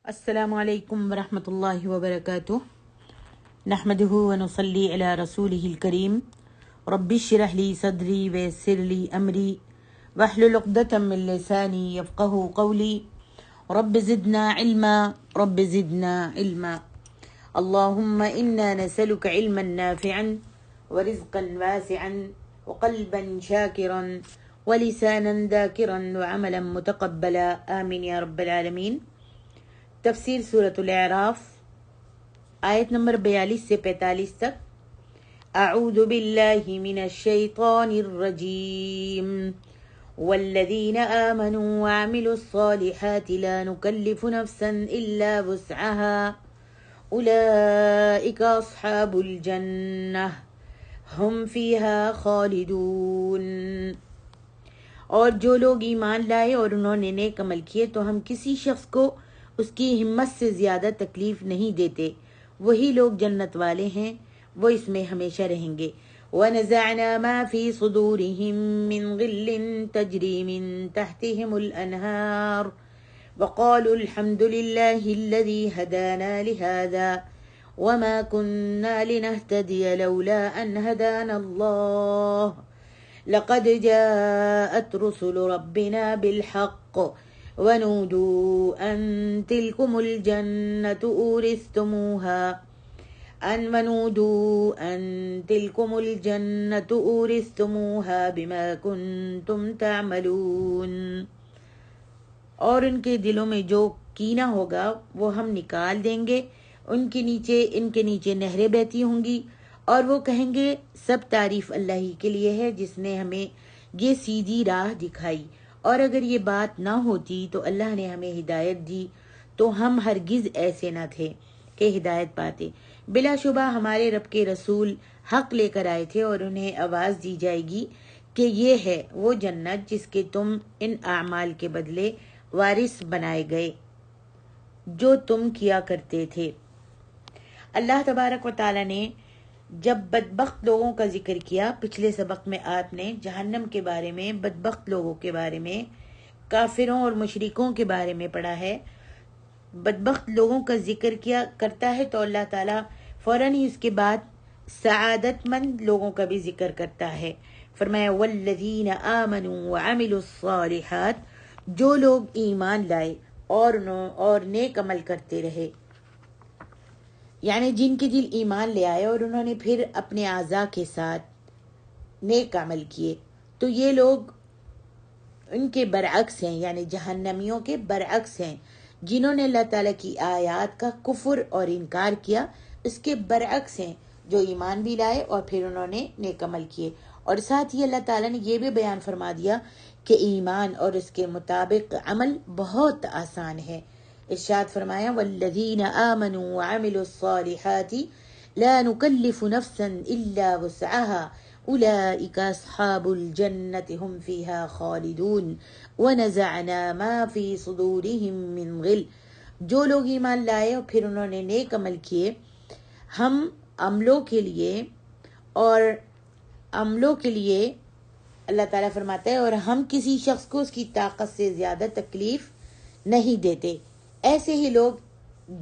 السلام علیکم ورحمۃ اللہ وبرکاتہ نحمده ونصلی علی رسوله الکریم رب اشرح لی صدری ویسر لی امری واحلل عقدۃ من لسانی یفقهوا قولی رب زدنا علما رب زدنا علما اللهم انا نسألك علما نافعا ورزقا واسعا وقلبا شاکرا ولسانا ذاکرا وعملا متقبلا آمین یا رب العالمین۔ تفسیر سورۃ الاعراف آیت نمبر 42 سے 45 تک۔ اعوذ باللہ من الشیطان الرجیم والذین آمنوا وعملوا الصالحات لا نکلف نفسا الا وسعها اولئک اصحاب الجنہ ہم فیہا خالدون۔ اور جو لوگ ایمان لائے اور انہوں نے نیک عمل کیے تو ہم کسی شخص کو اس کی ہمت سے زیادہ تکلیف نہیں دیتے، وہی لوگ جنت والے ہیں، وہ اس میں ہمیشہ رہیں گے۔ وَنَزَعْنَا مَا فِي صُدُورِهِم مِّن غِلٍّ تَجْرِي مِن تَحْتِهِمُ الْأَنْهَارُ وَقَالُوا الْحَمْدُ لِلَّهِ الَّذِي هَدَانَا لِهَذَا وَمَا كُنَّا لِنَهْتَدِيَ لَوْلَا أَنْ هَدَانَا اللَّهُ لَقَدْ جَاءَتْ رُسُلُ رَبِّنَا بِالْحَقِّ ونودوا أن تلكم الجنة أورثتموها بما كنتم تعملون۔ اور ان کے دلوں میں جو کینہ ہوگا وہ ہم نکال دیں گے، ان کے نیچے نہریں بہتی ہوں گی، اور وہ کہیں گے سب تعریف اللہ ہی کے لیے ہے جس نے ہمیں یہ سیدھی راہ دکھائی، اور اگر یہ بات نہ ہوتی تو اللہ نے ہمیں ہدایت دی تو ہم ہرگز ایسے نہ تھے کہ ہدایت پاتے۔ بلا شبہ ہمارے رب کے رسول حق لے کر آئے تھے، اور انہیں آواز دی جائے گی کہ یہ ہے وہ جنت جس کے تم ان اعمال کے بدلے وارث بنائے گئے جو تم کیا کرتے تھے۔ اللہ تبارک و تعالی نے جب بدبخت لوگوں کا ذکر کیا، پچھلے سبق میں آپ نے جہنم کے بارے میں، بدبخت لوگوں کے بارے میں، کافروں اور مشرکوں کے بارے میں پڑھا ہے۔ بدبخت لوگوں کا ذکر کیا کرتا ہے تو اللہ تعالیٰ فوراً ہی اس کے بعد سعادت مند لوگوں کا بھی ذکر کرتا ہے۔ فرمایا والذین آمنوا وعملوا الصالحات، جو لوگ ایمان لائے اور نیک عمل کرتے رہے، یعنی جن کے دل ایمان لے آئے اور انہوں نے پھر اپنے اعضاء کے ساتھ نیک عمل کیے، تو یہ لوگ ان کے برعکس ہیں، یعنی جہنمیوں کے برعکس ہیں، جنہوں نے اللہ تعالیٰ کی آیات کا کفر اور انکار کیا، اس کے برعکس ہیں جو ایمان بھی لائے اور پھر انہوں نے نیک عمل کیے۔ اور ساتھ ہی اللہ تعالیٰ نے یہ بھی بیان فرما دیا کہ ایمان اور اس کے مطابق عمل بہت آسان ہے۔ ارشاد فرمایا والذین آمنوا وعملوا الصالحات لا نکلف نفسا الا وسعها اولئک اصحاب الجنة هم فیہا خالدون ونزعنا ما فی صدورهم من غل۔ جو لوگ ایمان لائے اور پھر انہوں نے نیک عمل کیے، ہم عملوں کے لیے اللہ تعالیٰ فرماتا ہے، اور ہم کسی شخص کو اس کی طاقت سے زیادہ تکلیف نہیں دیتے۔ ایسے ہی لوگ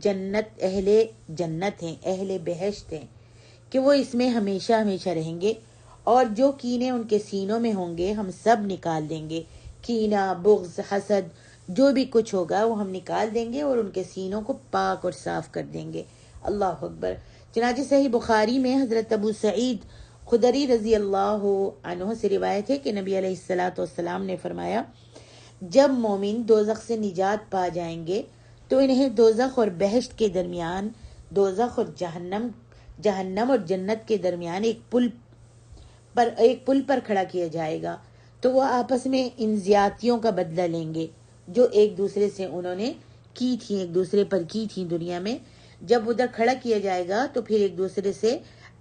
اہل جنت ہیں، اہل بہشت ہیں، کہ وہ اس میں ہمیشہ ہمیشہ رہیں گے، اور جو کینے ان کے سینوں میں ہوں گے ہم سب نکال دیں گے۔ کینہ، بغض، حسد، جو بھی کچھ ہوگا وہ ہم نکال دیں گے اور ان کے سینوں کو پاک اور صاف کر دیں گے۔ اللہ اکبر۔ چنانچہ صحیح بخاری میں حضرت ابو سعید خدری رضی اللہ عنہ سے روایت ہے کہ نبی علیہ الصلوۃ والسلام نے فرمایا، جب مومن دوزخ سے نجات پا جائیں گے تو انہیں دوزخ اور بہشت کے درمیان، دوزخ اور جہنم اور جنت کے درمیان ایک پل پر کھڑا کیا جائے گا، تو وہ آپس میں ان زیادتیوں کا بدلہ لیں گے جو ایک دوسرے سے انہوں نے کی تھی، ایک دوسرے پر کی تھی دنیا میں۔ جب ادھر کھڑا کیا جائے گا تو پھر ایک دوسرے سے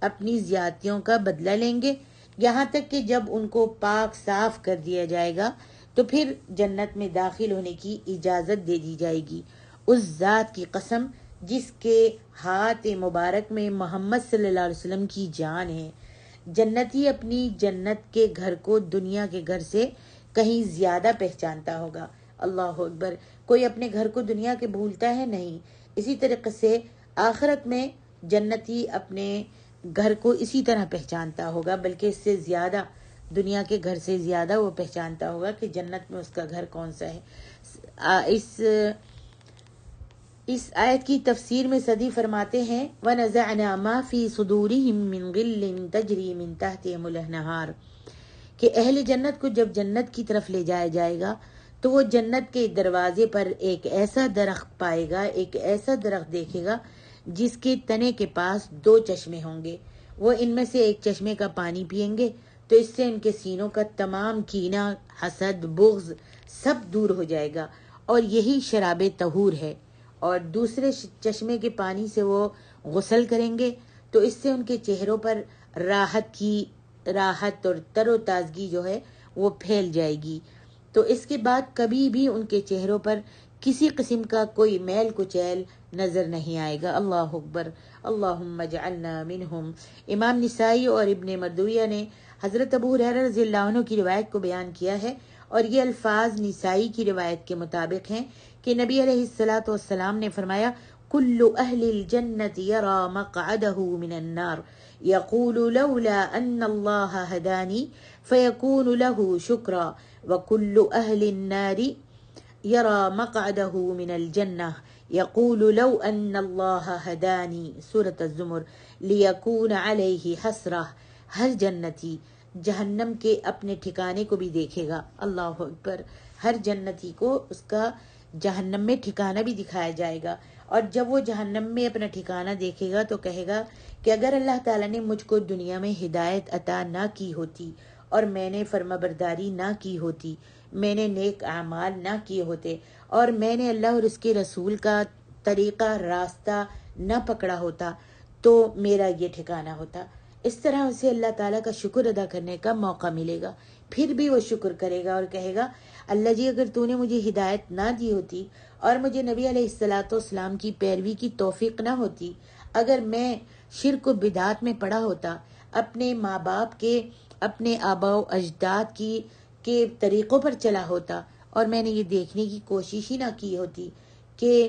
اپنی زیادتیوں کا بدلہ لیں گے، یہاں تک کہ جب ان کو پاک صاف کر دیا جائے گا تو پھر جنت میں داخل ہونے کی اجازت دے دی جائے گی۔ اس ذات کی قسم جس کے ہاتھ مبارک میں محمد صلی اللہ علیہ وسلم کی جان ہے، جنتی اپنی جنت کے گھر کو دنیا کے گھر سے کہیں زیادہ پہچانتا ہوگا۔ اللہ اکبر. کوئی اپنے گھر کو دنیا کے بھولتا ہے؟ نہیں. اسی طریقے سے آخرت میں جنتی اپنے گھر کو اسی طرح پہچانتا ہوگا، بلکہ اس سے زیادہ، دنیا کے گھر سے زیادہ وہ پہچانتا ہوگا کہ جنت میں اس کا گھر کون سا ہے. اس آیت کی تفسیر میں سعدی فرماتے ہیں وَنَزَعْنَا مَا فِي صُدُورِهِم مِّن غِلٍّ تَجْرِي مِن تَحْتِهِمُ الْأَنْهَارُ کہ اہل جنت کو جب جنت کی طرف لے جایا جائے گا تو وہ جنت کے دروازے پر ایک ایسا درخت پائے گا، ایک ایسا درخت دیکھے گا جس کے تنے کے پاس 2 چشمے ہوں گے. وہ ان میں سے ایک چشمے کا پانی پئیں گے تو اس سے ان کے سینوں کا تمام کینہ، حسد، بغض سب دور ہو جائے گا، اور یہی شراب طہور ہے. اور دوسرے چشمے کے پانی سے وہ غسل کریں گے تو اس سے ان کے چہروں پر راحت اور تر و تازگی جو ہے وہ پھیل جائے گی. تو اس کے بعد کبھی بھی ان کے چہروں پر کسی قسم کا کوئی میل کچیل نظر نہیں آئے گا. اللہ اکبر. اللہم اجعلنا منہم. امام نسائی اور ابن مردویہ نے حضرت ابو ہریرہ رضی اللہ عنہ کی روایت کو بیان کیا ہے، اور یہ الفاظ نسائی کی روایت کے مطابق ہیں کہ نبی علیہ الصلوۃ والسلام نے فرمایا کل اہل الجنت یرا مقعدہ من النار یقول لولا ان اللہ ہدانی فیکون له شکرا وکل اہل النار یرا مقعدہ من الجنہ یقول لو ان اللہ ہدانی سورۃ الزمر لیکون علیہ حسرہ. ہر جنتی جہنم کے اپنے ٹھکانے کو بھی دیکھے گا. اللہ اکبر. ہر جنتی کو اس کا جہنم میں ٹھکانہ بھی دکھایا جائے گا، اور جب وہ جہنم میں اپنا ٹھکانہ دیکھے گا تو کہے گا کہ اگر اللہ تعالیٰ نے مجھ کو دنیا میں ہدایت عطا نہ کی ہوتی اور میں نے فرما برداری نہ کی ہوتی، میں نے نیک اعمال نہ کیے ہوتے، اور میں نے اللہ اور اس کے رسول کا طریقہ راستہ نہ پکڑا ہوتا تو میرا یہ ٹھکانہ ہوتا. اس طرح اسے اللہ تعالیٰ کا شکر ادا کرنے کا موقع ملے گا. پھر بھی وہ شکر کرے گا اور کہے گا اللہ جی اگر تو نے مجھے ہدایت نہ دی ہوتی اور مجھے نبی علیہ الصلوۃ والسلام کی پیروی کی توفیق نہ ہوتی، اگر میں شرک و بدعات میں پڑا ہوتا، اپنے ماں باپ کے، اپنے آبا و اجداد کے طریقوں پر چلا ہوتا، اور میں نے یہ دیکھنے کی کوشش ہی نہ کی ہوتی کہ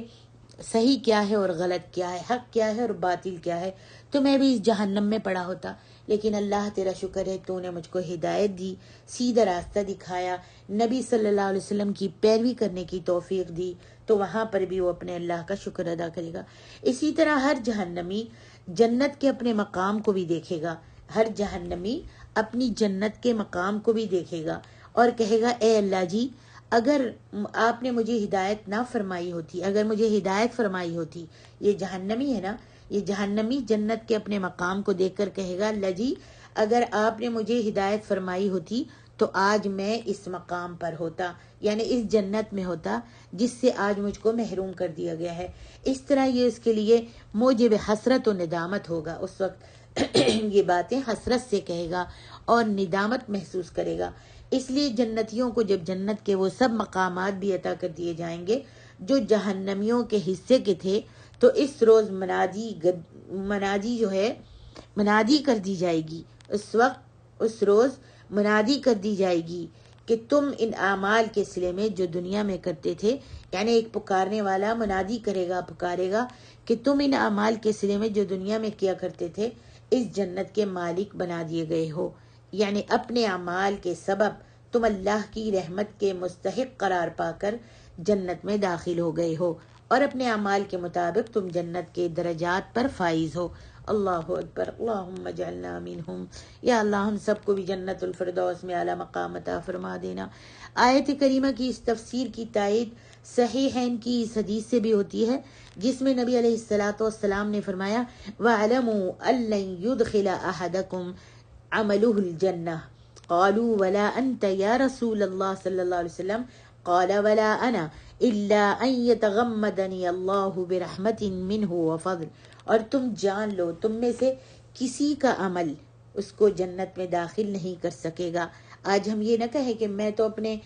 صحیح کیا ہے اور غلط کیا ہے، حق کیا ہے اور باطل کیا ہے، تو میں بھی اس جہنم میں پڑا ہوتا. لیکن اللہ تیرا شکر ہے تو نے مجھ کو ہدایت دی، سیدھا راستہ دکھایا، نبی صلی اللہ علیہ وسلم کی پیروی کرنے کی توفیق دی، تو وہاں پر بھی وہ اپنے اللہ کا شکر ادا کرے گا. اسی طرح ہر جہنمی جنت کے اپنے مقام کو بھی دیکھے گا. ہر جہنمی اپنی جنت کے مقام کو بھی دیکھے گا اور کہے گا اے اللہ جی اگر آپ نے مجھے ہدایت نہ فرمائی ہوتی، اگر مجھے ہدایت فرمائی ہوتی. یہ جہنمی ہے نا، یہ جہنمی جنت کے اپنے مقام کو دیکھ کر کہے گا اللہ جی اگر آپ نے مجھے ہدایت فرمائی ہوتی تو آج میں اس مقام پر ہوتا، یعنی اس جنت میں ہوتا جس سے آج مجھ کو محروم کر دیا گیا ہے. اس طرح یہ اس کے لیے موجب حسرت و ندامت ہوگا. اس وقت یہ باتیں حسرت سے کہے گا اور ندامت محسوس کرے گا. اس لیے جنتیوں کو جب جنت کے وہ سب مقامات بھی عطا کر دیے جائیں گے جو جہنمیوں کے حصے کے تھے، تو اس روز منادی جو ہے منادی کر دی جائے گی. اس روز منادی کر دی جائے گی کہ تم ان اعمال کے صلے میں جو دنیا میں کرتے تھے، یعنی ایک پکارنے والا منادی کرے گا، پکارے گا کہ تم ان اعمال کے صلے میں جو دنیا میں کیا کرتے تھے اس جنت کے مالک بنا دیے گئے ہو. یعنی اپنے اعمال کے سبب تم اللہ کی رحمت کے مستحق قرار پا کر جنت میں داخل ہو گئے ہو، اور اپنے اعمال کے مطابق تم جنت کے درجات پر فائز ہو. اللہ اکبر. اللہم اجعلنا منہم. یا اللہ ہم سب کو بھی جنت الفردوس میں اعلیٰ مقام عطا فرما دینا. آیت کریمہ کی اس تفسیر کی تائید صحیحین کی اس حدیث سے بھی ہوتی ہے جس میں نبی علیہ الصلوۃ والسلام نے فرمایا وَاعْلَمُوا أَن لَّن يُدْخِلَ أَحَدَكُمْ عَمَلُهُ الْجَنَّةَ قَالُوا وَلَا أَنْتَ يَا رَسُولَ اللَّهِ صلی اللہ علیہ وسلم قَالَ وَلَا أَنَا إِلَّا أَن يَتَغَمَّدَنِيَ اللَّهُ بِرَحْمَةٍ مِّنْهُ وَفَضْلٍ. اور تم جان لو تم میں سے کسی کا عمل اس کو جنت میں داخل نہیں کر سکے گا. آج ہم یہ نہ کہیں کہ میں تو اپنے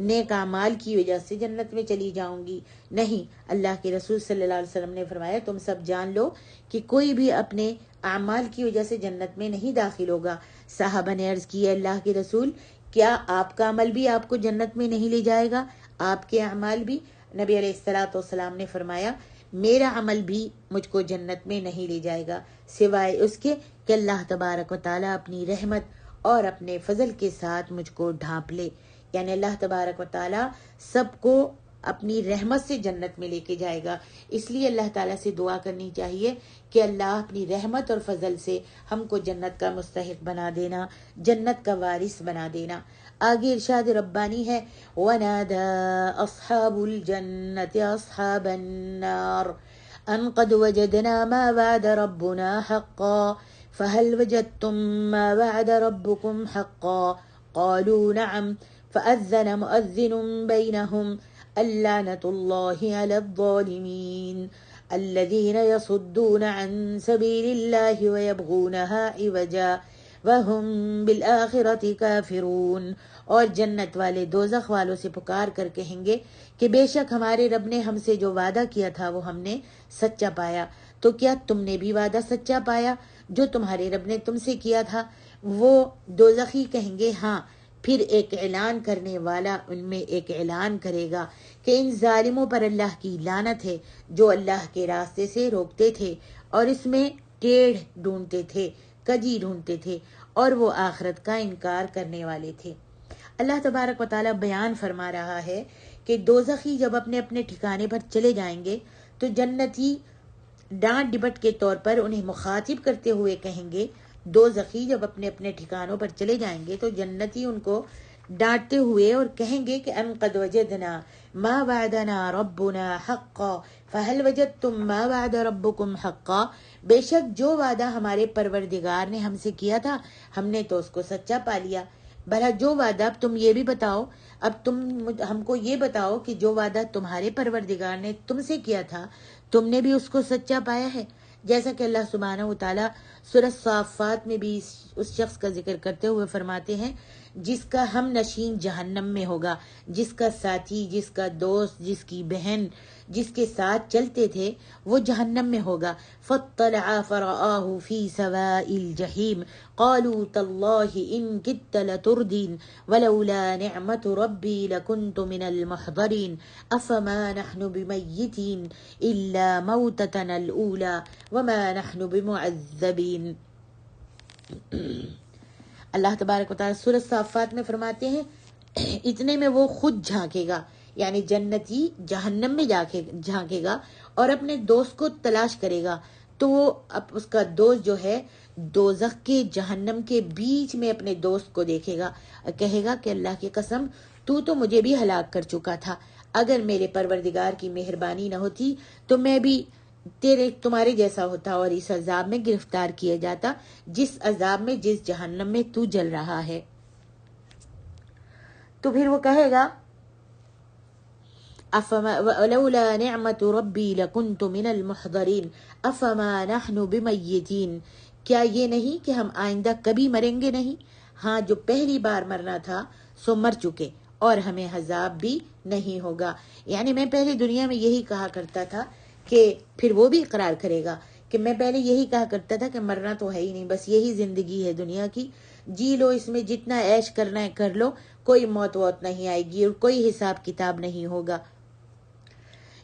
نیک اعمال کی وجہ سے جنت میں چلی جاؤں گی. نہیں، اللہ کے رسول صلی اللہ علیہ وسلم نے فرمایا تم سب جان لو کہ کوئی بھی اپنے اعمال کی وجہ سے جنت میں نہیں داخل ہوگا. صحابہ نے عرض کی اللہ کے رسول کیا آپ کا عمل بھی آپ کو جنت میں نہیں لے جائے گا؟ آپ کے اعمال بھی. نبی علیہ الصلوۃ والسلام نے فرمایا میرا عمل بھی مجھ کو جنت میں نہیں لے جائے گا سوائے اس کے کہ اللہ تبارک و تعالیٰ اپنی رحمت اور اپنے فضل کے ساتھ مجھ کو ڈھانپ لے. یعنی اللہ تبارک و تعالیٰ سب کو اپنی رحمت سے جنت میں لے کے جائے گا. اس لیے اللہ تعالیٰ سے دعا کرنی چاہیے کہ اللہ اپنی رحمت اور فضل سے ہم کو جنت کا مستحق بنا دینا, جنت کا وارث بنا دینا. آگے ارشاد ربانی ہے وَنَادَى أَصْحَابُ الْجَنَّةِ أَصْحَابَ النَّارِ أَنْ قَدْ وَجَدْنَا مَا وَعَدَ رَبُّنَا حَقًّا فَهَلْ وَجَدْتُم مَّا وَعَدَ رَبُّكُمْ حَقًّا قَالُوا نَعَمْ فَأَذَّنَ مُؤَذِّنٌ بَيْنَهُمْ اللعنة الله على الظالمين الذين يصدون عن سبيل الله ويبغونها عوجا وهم بالآخرة كافرون. اور جنت والے دوزخ والوں سے پکار کر کہیں گے کہ بے شک ہمارے رب نے ہم سے جو وعدہ کیا تھا وہ ہم نے سچا پایا. تو کیا تم نے بھی وعدہ سچا پایا جو تمہارے رب نے تم سے کیا تھا؟ وہ دوزخی کہیں گے ہاں. پھر ایک اعلان کرنے والا ان میں ایک اعلان کرے گا کہ ان ظالموں پر اللہ کی لعنت ہے جو اللہ کے راستے سے روکتے تھے اور اس میں ٹیڑھ ڈھونڈتے تھے, کجی ڈھونڈتے تھے, اور وہ آخرت کا انکار کرنے والے تھے. اللہ تبارک و تعالیٰ بیان فرما رہا ہے کہ دوزخی جب اپنے اپنے ٹھکانے پر چلے جائیں گے تو جنتی ڈانٹ ڈپٹ کے طور پر انہیں مخاطب کرتے ہوئے کہیں گے. دوزخی جب اپنے اپنے ٹھکانوں پر چلے جائیں گے تو جنتی ان کو ڈانٹتے ہوئے اور کہیں گے کہ ان قد وجدنا ما وعدنا ربنا حقا فهل وجدتم ما وعد ربكم حقا. بے شک جو وعدہ ہمارے پروردگار نے ہم سے کیا تھا ہم نے تو اس کو سچا پا لیا. بھلا جو وعدہ, اب تم یہ بھی بتاؤ, اب تم ہم کو یہ بتاؤ کہ جو وعدہ تمہارے پروردگار نے تم سے کیا تھا تم نے بھی اس کو سچا پایا ہے؟ جیسا کہ اللہ سبحانہ و تعالیٰ سورہ صافات میں بھی اس شخص کا ذکر کرتے ہوئے فرماتے ہیں جس کا ہم نشین جہنم میں ہوگا, جس کا ساتھی, جس کا دوست, جس کی بہن, جس کے ساتھ چلتے تھے وہ جہنم میں ہوگا. فاطلع فرآه في سواء الجحيم قالوا تالله إن كدت لتردين ولولا نعمة ربي لكنت من المحضرين أفما نحن بميتين إلا موتتنا الأولى وما نحن بمعذبين. اللہ تبارک و تعالیٰ سورۃ صافات میں فرماتے ہیں اتنے میں وہ خود جھانکے گا, یعنی جنتی جہنم میں جھانکے گا اور اپنے دوست کو تلاش کرے گا تو وہ اس کا دوست جو ہے دوزخ کے جہنم کے بیچ میں اپنے دوست کو دیکھے گا اور کہے گا کہ اللہ کی قسم تو مجھے بھی ہلاک کر چکا تھا, اگر میرے پروردگار کی مہربانی نہ ہوتی تو میں بھی تمہارے جیسا ہوتا اور اس عذاب میں گرفتار کیا جاتا جس عذاب میں, جس جہنم میں تو جل رہا ہے. تو پھر وہ کہے گا لولا نعمت ربی لکنت من المحضرین افما نحن بمیتین. کیا یہ نہیں کہ ہم آئندہ کبھی مریں گے نہیں؟ ہاں, جو پہلی بار مرنا تھا سو مر چکے اور ہمیں عذاب بھی نہیں ہوگا. یعنی میں پہلے دنیا میں یہی کہا کرتا تھا کہ پھر وہ بھی اقرار کرے گا کہ میں پہلے یہی کہا کرتا تھا کہ مرنا تو ہے ہی نہیں, بس یہی زندگی ہے دنیا کی, جی لو, اس میں جتنا عیش کرنا ہے کر لو, کوئی موت ووت نہیں آئے گی اور کوئی حساب کتاب نہیں ہوگا.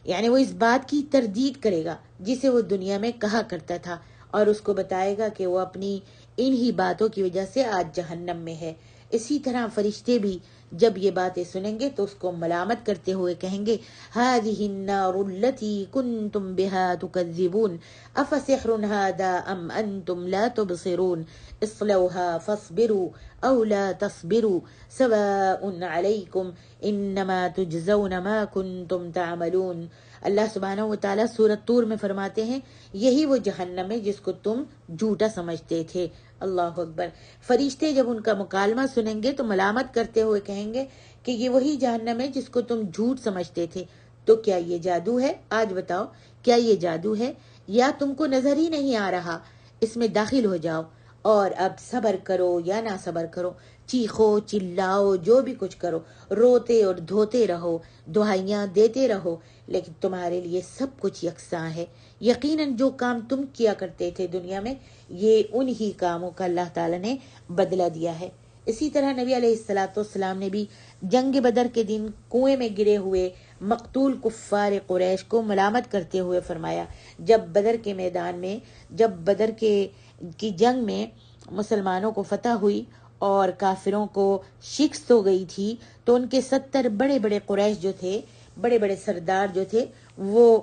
یعنی وہ اس بات کی تردید کرے گا جسے وہ دنیا میں کہا کرتا تھا اور اس کو بتائے گا کہ وہ اپنی انہی باتوں کی وجہ سے آج جہنم میں ہے. اسی طرح فرشتے بھی جب یہ باتیں سنیں گے تو اس کو ملامت کرتے ہوئے کہیں گے هذه النار التي كنتم بها تكذبون افسحر هذا ام انتم لا تبصرون اصلوها فاصبروا او لا تصبروا سواء عليكم انما تجزون ما كنتم تعملون. اللہ سبحانہ و تعالیٰ سورۃ طور میں فرماتے ہیں یہی وہ جہنم ہے جس کو تم جھوٹا سمجھتے تھے. اللہ اکبر. فرشتے جب ان کا مکالمہ سنیں گے تو ملامت کرتے ہوئے کہیں گے کہ یہ وہی جہنم ہے جس کو تم جھوٹ سمجھتے تھے. تو کیا یہ جادو ہے؟ آج بتاؤ, کیا یہ جادو ہے یا تم کو نظر ہی نہیں آ رہا؟ اس میں داخل ہو جاؤ اور اب صبر کرو یا نہ صبر کرو, چیخو چلاؤ, جو بھی کچھ کرو, روتے اور دھوتے رہو, دعائیاں دیتے رہو, لیکن تمہارے لیے سب کچھ یکساں ہے. یقیناً جو کام تم کیا کرتے تھے دنیا میں یہ انہی کاموں کا اللہ تعالیٰ نے بدلہ دیا ہے. اسی طرح نبی علیہ الصلوۃ والسلام نے بھی جنگ بدر کے دن کنویں میں گرے ہوئے مقتول کفار قریش کو ملامت کرتے ہوئے فرمایا، جب بدر کے میدان میں، جب بدر کی جنگ میں مسلمانوں کو فتح ہوئی اور کافروں کو شکست ہو گئی تھی، تو ان کے 70 بڑے بڑے قریش جو تھے، بڑے بڑے سردار جو تھے، وہ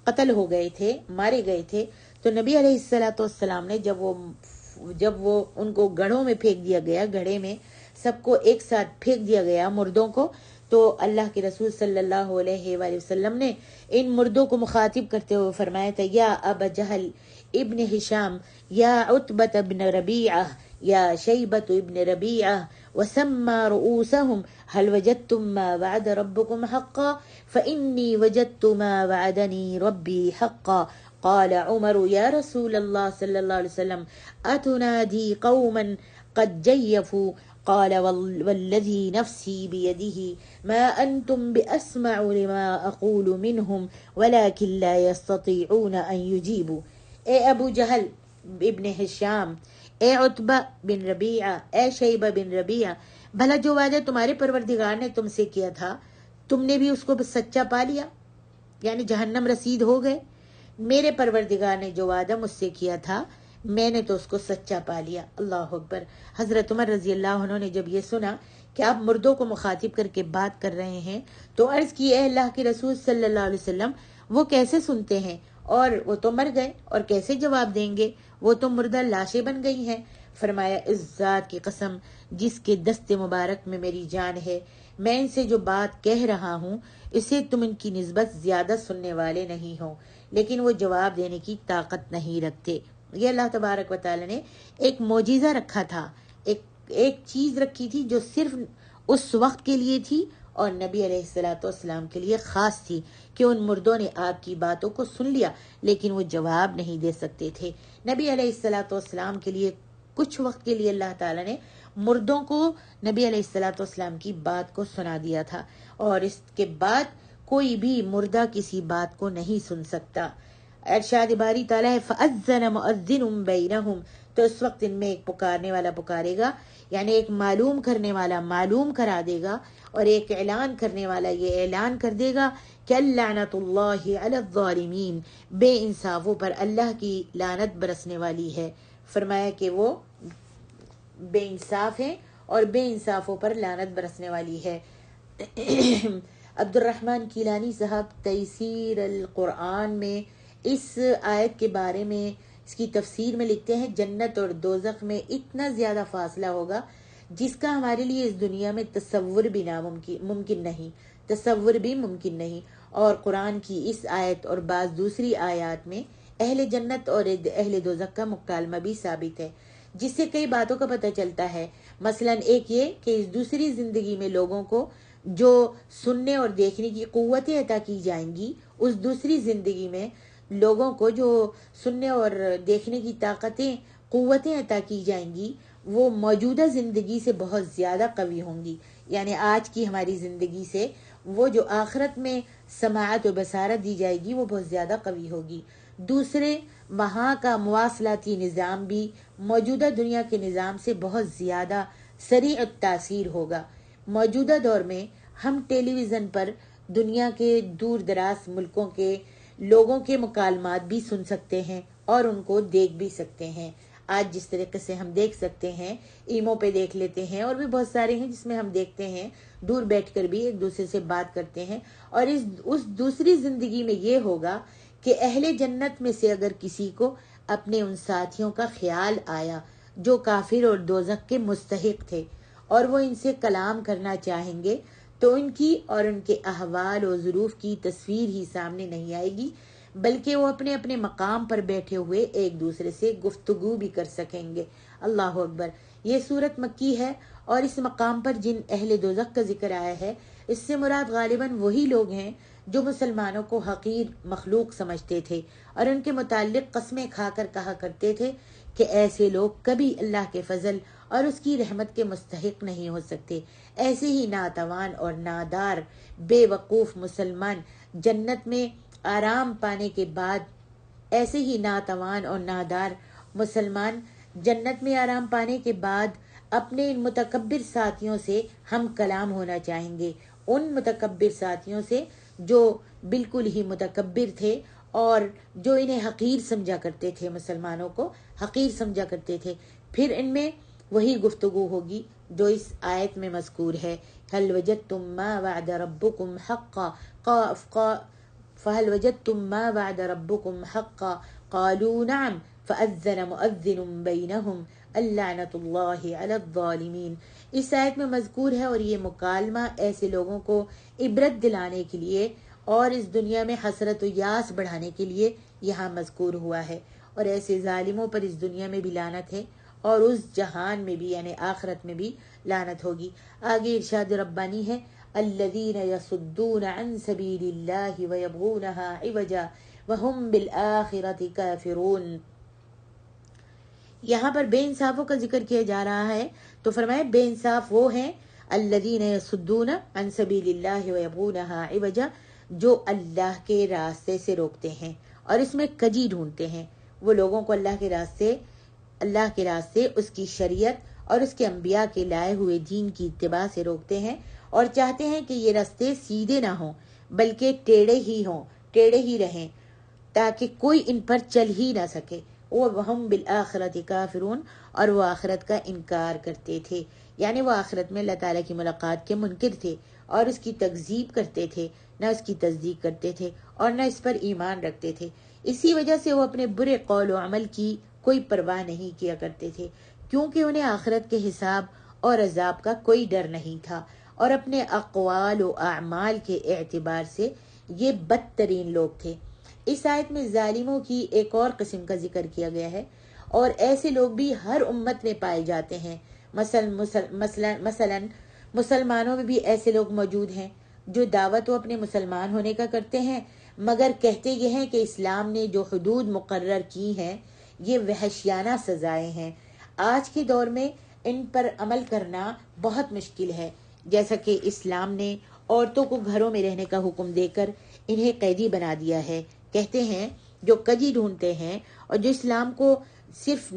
قتل ہو گئے تھے، مارے گئے تھے۔ تو نبی علیہ الصلوۃ والسلام نے جب وہ ان کو گڑھوں میں پھینک دیا گیا، گڑھے میں سب کو ایک ساتھ پھینک دیا گیا مردوں کو، تو اللہ کے رسول صلی اللہ علیہ وآلہ وسلم نے ان مردوں کو مخاطب کرتے ہوئے فرمایا تھا، یا ابا جہل ابن ہشام، یا عتبۃ ابن ربیعہ، یا شیبۃ ابن ربیعہ، وسمى رؤوسهم هل وجدتم ما وعد ربكم حقا فإني وجدت ما وعدني ربي حقا قال عمر يا رسول الله صلى الله عليه وسلم أتنادي قوما قد جيفوا قال والذي نفسي بيده ما أنتم بأسمع لما أقول منهم ولكن لا يستطيعون أن يجيبوا۔ اے ابو جہل ابن ہشام، اے عتبہ بن ربیعہ، اے شیبہ بن ربیعہ، بھلا جو وعدہ تمہارے پروردگار نے تم سے کیا تھا تم نے بھی اس کو سچا پا لیا، یعنی جہنم رسید ہو گئے؟ میرے پروردگار نے جو وعدہ مجھ سے کیا تھا میں نے تو اس کو سچا پا لیا۔ اللہ اکبر۔ حضرت عمر رضی اللہ عنہ نے جب یہ سنا کہ آپ مردوں کو مخاطب کر کے بات کر رہے ہیں تو عرض کی، اے اللہ کے رسول صلی اللہ علیہ وسلم، وہ کیسے سنتے ہیں؟ اور وہ تو مر گئے، اور کیسے جواب دیں گے؟ وہ تو مردہ لاشیں بن گئی ہیں۔ فرمایا، اس ذات کی قسم جس کے دست مبارک میں میری جان ہے، میں ان سے جو بات کہہ رہا ہوں اسے تم ان کی نسبت زیادہ سننے والے نہیں ہو، لیکن وہ جواب دینے کی طاقت نہیں رکھتے۔ یہ اللہ تبارک و تعالی نے ایک معجزہ رکھا تھا، ایک چیز رکھی تھی جو صرف اس وقت کے لیے تھی اور نبی علیہ الصلوۃ والسلام کے لیے خاص تھی، کہ ان مردوں نے آپ کی باتوں کو سن لیا لیکن وہ جواب نہیں دے سکتے تھے۔ نبی علیہ الصلوۃ والسلام کے لیے کچھ وقت کے لیے اللہ تعالیٰ نے مردوں کو نبی علیہ الصلوۃ والسلام کی بات کو سنا دیا تھا، اور اس کے بعد کوئی بھی مردہ کسی بات کو نہیں سن سکتا۔ ارشاد باری تعالیٰ ہے، فَأَذَّنَ مُؤَذِّنٌ بَيْنَهُمْ، تو اس وقت ان میں ایک پکارنے والا پکارے گا، یعنی ایک معلوم کرنے والا معلوم کرا دے گا، اور ایک اعلان کرنے والا یہ اعلان کر دے گا کہ لعنت اللہ علی الظالمین، بے انصافوں پر اللہ کی لعنت برسنے والی ہے۔ فرمایا کہ وہ بے انصاف ہیں اور بے انصافوں پر لعنت برسنے والی ہے۔ عبد الرحمن کیلانی صاحب تیسیر القرآن میں اس آیت کے بارے میں، اس کی تفسیر میں لکھتے ہیں، جنت اور دوزخ میں اتنا زیادہ فاصلہ ہوگا جس کا ہمارے لیے اس دنیا میں تصور بھی ممکن نہیں، تصور بھی ممکن نہیں۔ اور قرآن کی اس آیت اور بعض دوسری آیات میں اہل جنت اور اہل دوزخ کا مکالمہ بھی ثابت ہے، جس سے کئی باتوں کا پتہ چلتا ہے۔ مثلا ایک یہ کہ اس دوسری زندگی میں لوگوں کو جو سننے اور دیکھنے کی قوتیں عطا کی جائیں گی، اس دوسری زندگی میں لوگوں کو جو سننے اور دیکھنے کی قوتیں عطا کی جائیں گی، وہ موجودہ زندگی سے بہت زیادہ قوی ہوں گی، یعنی آج کی ہماری زندگی سے وہ جو آخرت میں سماعت و بصارت دی جائے گی وہ بہت زیادہ قوی ہوگی۔ دوسرے، وہاں کا مواصلاتی نظام بھی موجودہ دنیا کے نظام سے بہت زیادہ سریع التاثیر ہوگا۔ موجودہ دور میں ہم ٹیلی ویژن پر دنیا کے دور دراز ملکوں کے لوگوں کے مکالمات بھی سن سکتے ہیں اور ان کو دیکھ بھی سکتے ہیں۔ آج جس طریقے سے ہم دیکھ سکتے ہیں، ایمو پہ دیکھ لیتے ہیں، اور بھی بہت سارے ہیں جس میں ہم دیکھتے ہیں، دور بیٹھ کر بھی ایک دوسرے سے بات کرتے ہیں۔ اور اس دوسری زندگی میں یہ ہوگا کہ اہل جنت میں سے اگر کسی کو اپنے ان ساتھیوں کا خیال آیا جو کافر اور دوزخ کے مستحق تھے، اور وہ ان سے کلام کرنا چاہیں گے، تو ان کی اور ان کے احوال و ظروف کی تصویر ہی سامنے نہیں آئے گی، بلکہ وہ اپنے اپنے مقام پر بیٹھے ہوئے ایک دوسرے سے گفتگو بھی کر سکیں گے۔ اللہ اکبر۔ یہ سورت مکی ہے، اور اس مقام پر جن اہل دوزخ کا ذکر آیا ہے، اس سے مراد غالباً وہی لوگ ہیں جو مسلمانوں کو حقیر مخلوق سمجھتے تھے اور ان کے متعلق قسمیں کھا کر کہا کرتے تھے کہ ایسے لوگ کبھی اللہ کے فضل اور اس کی رحمت کے مستحق نہیں ہو سکتے۔ ایسے ہی ناتوان اور نادار بے وقوف مسلمان جنت میں آرام پانے کے بعد ایسے ہی ناتوان اور نادار مسلمان جنت میں آرام پانے کے بعد اپنے ان متکبر ساتھیوں سے ہم کلام ہونا چاہیں گے، ان متکبر ساتھیوں سے جو بالکل ہی متکبر تھے اور جو انہیں حقیر سمجھا کرتے تھے، مسلمانوں کو حقیر سمجھا کرتے تھے۔ پھر ان میں وہی گفتگو ہوگی جو اس آیت میں مذکور ہے، هل وجدتم ما وعد ربكم حقا فهل وجدتم ما وعد ربكم حقا قالوا نعم فأذن مؤذن بينهم اللعنة الله على الظالمين۔ اس آیت میں مذکور ہے، اور یہ مکالمہ ایسے لوگوں کو عبرت دلانے کے لیے اور اس دنیا میں حسرت و یاس بڑھانے کے لیے یہاں مذکور ہوا ہے، اور ایسے ظالموں پر اس دنیا میں بھی لعنت ہے اور اس جہان میں بھی یعنی آخرت میں بھی لعنت ہوگی۔ آگے ارشاد ربانی ہے، الذین یصدون عن سبیل اللہ ویبغونها عوجا وہم بالآخرۃ کافرون۔ یہاں پر بے انصافوں کا ذکر کیا جا رہا ہے، تو فرمائے بے انصاف وہ ہیں الذین یصدون عن سبیل اللہ ویبغونها عوجا، جو اللہ کے راستے سے روکتے ہیں اور اس میں کجی ڈھونڈتے ہیں۔ وہ لوگوں کو اللہ کے راستے اس کی شریعت اور اس کے انبیاء کے لائے ہوئے دین کی اتباع سے روکتے ہیں، اور چاہتے ہیں کہ یہ راستے سیدھے نہ ہوں بلکہ ٹیڑھے ہی رہیں تاکہ کوئی ان پر چل ہی نہ سکے۔ وَهُمْ بِالْآخِرَةِ کافرون، اور وہ آخرت کا انکار کرتے تھے، یعنی وہ آخرت میں اللہ تعالیٰ کی ملاقات کے منکر تھے اور اس کی تکذیب کرتے تھے، نہ اس کی تصدیق کرتے تھے اور نہ اس پر ایمان رکھتے تھے۔ اسی وجہ سے وہ اپنے برے قول و عمل کی کوئی پرواہ نہیں کیا کرتے تھے، کیونکہ انہیں آخرت کے حساب اور عذاب کا کوئی ڈر نہیں تھا، اور اپنے اقوال و اعمال کے اعتبار سے یہ بدترین لوگ تھے۔ اس آیت میں ظالموں کی ایک اور قسم کا ذکر کیا گیا ہے، اور ایسے لوگ بھی ہر امت میں پائے جاتے ہیں۔ مثلا مسلمانوں میں بھی ایسے لوگ موجود ہیں جو دعوت و اپنے مسلمان ہونے کا کرتے ہیں، مگر کہتے یہ ہیں کہ اسلام نے جو حدود مقرر کی ہیں یہ وحشیانہ سزائیں ہیں۔ آج کے دور میں ان پر عمل کرنا بہت مشکل ہے، جیسا کہ اسلام نے عورتوں کو گھروں میں رہنے کا حکم دے کر انہیں قیدی بنا دیا ہے۔ کہتے ہیں جو کجی ڈھونڈتے ہیں اور جو اسلام کو صرف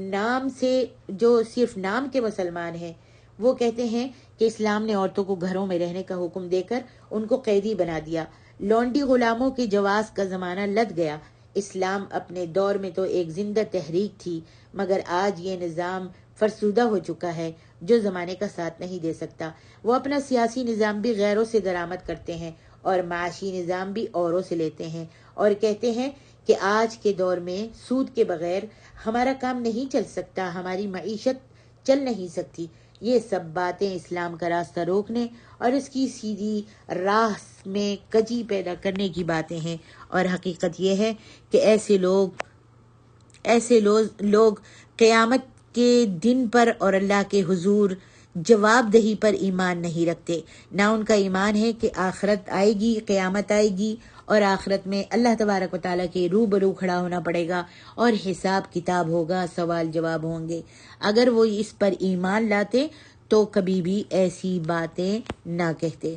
نام کے مسلمان ہیں، وہ کہتے ہیں کہ اسلام نے عورتوں کو گھروں میں رہنے کا حکم دے کر ان کو قیدی بنا دیا۔ لونڈی غلاموں کے جواز کا زمانہ لد گیا۔ اسلام اپنے دور میں تو ایک زندہ تحریک تھی، مگر آج یہ نظام فرسودہ ہو چکا ہے جو زمانے کا ساتھ نہیں دے سکتا۔ وہ اپنا سیاسی نظام بھی غیروں سے درآمد کرتے ہیں اور معاشی نظام بھی اوروں سے لیتے ہیں، اور کہتے ہیں کہ آج کے دور میں سود کے بغیر ہمارا کام نہیں چل سکتا، ہماری معیشت چل نہیں سکتی۔ یہ سب باتیں اسلام کا راستہ روکنے اور اس کی سیدھی راہ میں کجی پیدا کرنے کی باتیں ہیں، اور حقیقت یہ ہے کہ ایسے لوگ قیامت کے دن پر اور اللہ کے حضور جواب دہی پر ایمان نہیں رکھتے، نہ ان کا ایمان ہے کہ آخرت آئے گی، قیامت آئے گی اور آخرت میں اللہ تبارک و تعالیٰ کے روبرو کھڑا ہونا پڑے گا اور حساب کتاب ہوگا، سوال جواب ہوں گے۔ اگر وہ اس پر ایمان لاتے تو کبھی بھی ایسی باتیں نہ کہتے۔